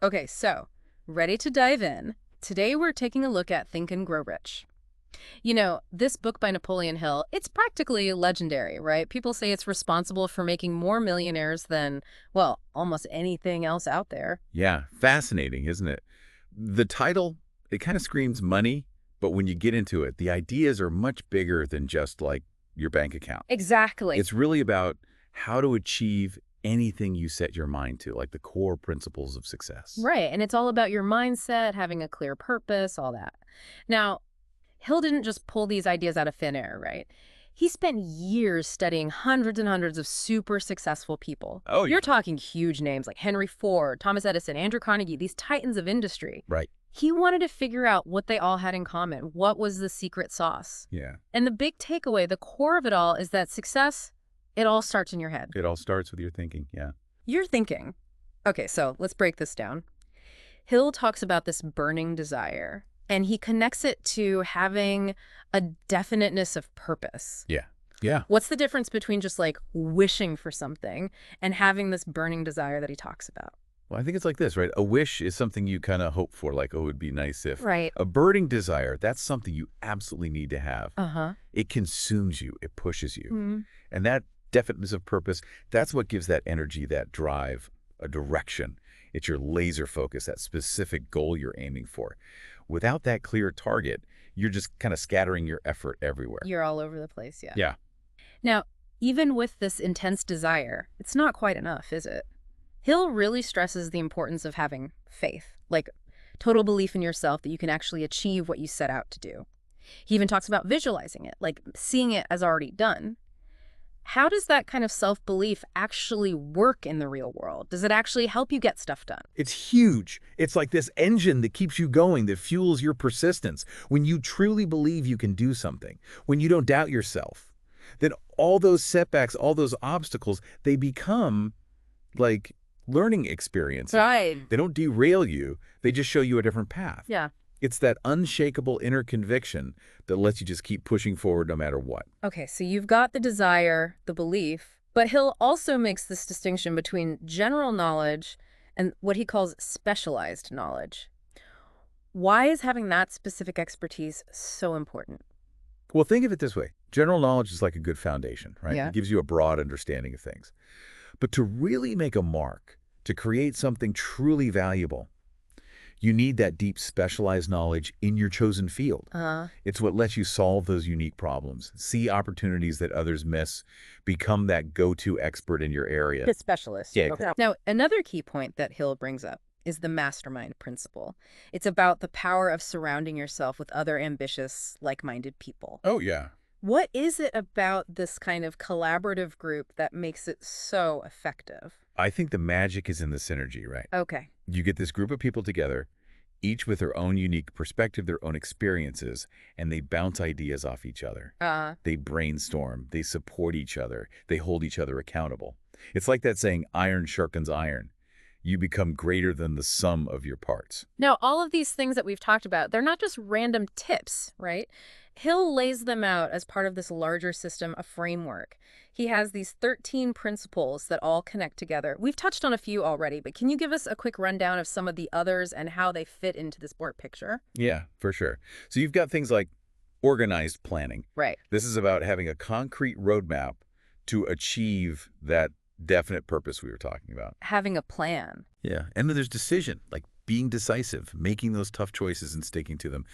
Okay, so ready to dive in. Today we're taking a look at Think and Grow Rich. This book by Napoleon Hill, it's practically legendary, right? People say it's responsible for making more millionaires than, well, almost anything else out there. Yeah, fascinating, isn't it? The title, it kind of screams money, but when you get into it, the ideas are much bigger than just like your bank account. Exactly. It's really about how to achieve anything you set your mind to, like the core principles of success. Right, and it's all about your mindset, having a clear purpose, all that. Now, Hill didn't just pull these ideas out of thin air, right? He spent years studying hundreds and hundreds of super successful people. Oh, You're yeah. talking huge names like Henry Ford, Thomas Edison, Andrew Carnegie, these titans of industry. Right. He wanted to figure out what they all had in common. What was the secret sauce? Yeah. And the big takeaway, the core of it all, is that success, it all starts in your head. It all starts with your thinking. Yeah. You're thinking. Okay, so let's break this down. Hill talks about this burning desire, and he connects it to having a definiteness of purpose. Yeah. Yeah. What's the difference between just like wishing for something and having this burning desire that he talks about? Well, I think it's like this, right? A wish is something you kind of hope for, like, oh, it would be nice if. Right. A burning desire, that's something you absolutely need to have. Uh-huh. It consumes you. It pushes you. Mm. And that definiteness of purpose, that's what gives that energy, that drive, a direction. It's your laser focus, that specific goal you're aiming for. Without that clear target, you're just kind of scattering your effort everywhere. You're all over the place, yeah. Yeah. Now, even with this intense desire, it's not quite enough, is it? Hill really stresses the importance of having faith, like total belief in yourself that you can actually achieve what you set out to do. He even talks about visualizing it, like seeing it as already done. How does that kind of self-belief actually work in the real world? Does it actually help you get stuff done? It's huge. It's like this engine that keeps you going, that fuels your persistence. When you truly believe you can do something, when you don't doubt yourself, then all those setbacks, all those obstacles, they become like learning experiences. Right. They don't derail you. They just show you a different path. Yeah. It's that unshakable inner conviction that lets you just keep pushing forward no matter what. Okay, so you've got the desire, the belief, but Hill also makes this distinction between general knowledge and what he calls specialized knowledge. Why is having that specific expertise so important? Well, think of it this way. General knowledge is like a good foundation, right? Yeah. It gives you a broad understanding of things. But to really make a mark, to create something truly valuable, you need that deep specialized knowledge in your chosen field. It's what lets you solve those unique problems, see opportunities that others miss, become that go-to expert in your area. The specialist. Yeah, Okay. Now, another key point that Hill brings up is the mastermind principle. It's about the power of surrounding yourself with other ambitious, like-minded people. Oh, yeah. What is it about this kind of collaborative group that makes it so effective? I think the magic is in the synergy, right? Okay. You get this group of people together, each with their own unique perspective, their own experiences, and they bounce ideas off each other. They brainstorm, they support each other, they hold each other accountable. It's like that saying, iron sharpens iron. You become greater than the sum of your parts. Now, all of these things that we've talked about, they're not just random tips, right? Hill lays them out as part of this larger system, a framework. He has these 13 principles that all connect together. We've touched on a few already, but can you give us a quick rundown of some of the others and how they fit into this board picture? Yeah, for sure. So you've got things like organized planning. Right. This is about having a concrete roadmap to achieve that definite purpose we were talking about. Having a plan. Yeah. And then there's decision, like being decisive, making those tough choices and sticking to them.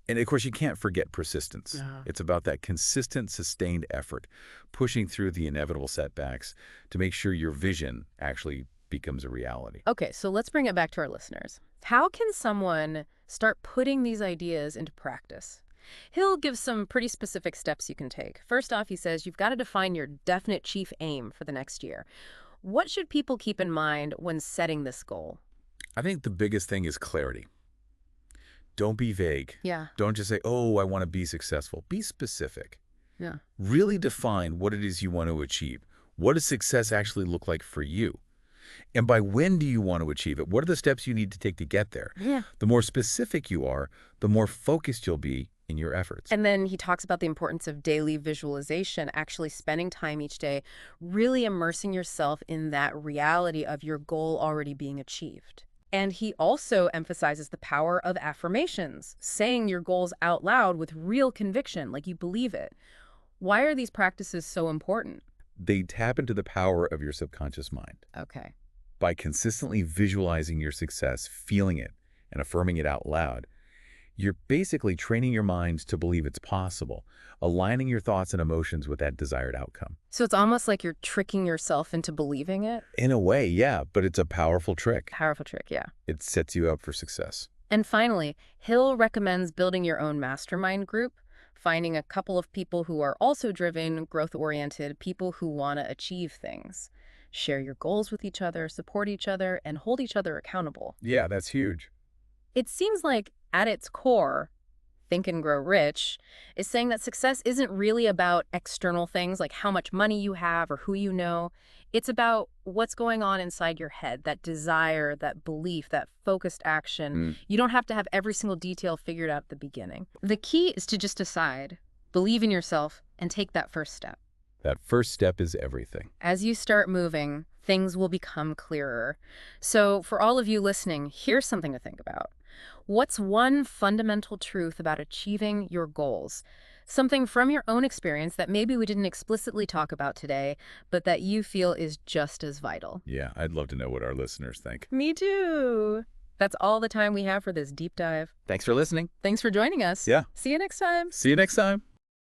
And of course, you can't forget persistence. It's about that consistent, sustained effort, pushing through the inevitable setbacks to make sure your vision actually becomes a reality. Okay, so let's bring it back to our listeners. How can someone start putting these ideas into practice? Hill gives some pretty specific steps you can take. First off, he says you've got to define your definite chief aim for the next year. What should people keep in mind when setting this goal? I think the biggest thing is clarity. Don't be vague. Yeah. Don't just say, oh, I want to be successful. Be specific. Yeah. Really define what it is you want to achieve. What does success actually look like for you? And by when do you want to achieve it? What are the steps you need to take to get there? Yeah. The more specific you are, the more focused you'll be in your efforts. And then he talks about the importance of daily visualization, actually spending time each day, really immersing yourself in that reality of your goal already being achieved. And he also emphasizes the power of affirmations, saying your goals out loud with real conviction, like you believe it. Why are these practices so important? They tap into the power of your subconscious mind. Okay. By consistently visualizing your success, feeling it, and affirming it out loud, you're basically training your mind to believe it's possible, aligning your thoughts and emotions with that desired outcome. So it's almost like you're tricking yourself into believing it? In a way, yeah, but it's a powerful trick. Powerful trick, yeah. It sets you up for success. And finally, Hill recommends building your own mastermind group, finding a couple of people who are also driven, growth-oriented, people who want to achieve things. Share your goals with each other, support each other, and hold each other accountable. Yeah, that's huge. It seems like, at its core, Think and Grow Rich is saying that success isn't really about external things like how much money you have or who you know. It's about what's going on inside your head, that desire, that belief, that focused action. You don't have to have every single detail figured out at the beginning. The key is to just decide, believe in yourself, and take that first step. That first step is everything. As you start moving, things will become clearer. So for all of you listening, here's something to think about. What's one fundamental truth about achieving your goals? Something from your own experience that maybe we didn't explicitly talk about today, but that you feel is just as vital. Yeah, I'd love to know what our listeners think. Me too. That's all the time we have for this deep dive. Thanks for listening. Thanks for joining us. Yeah. See you next time. See you next time.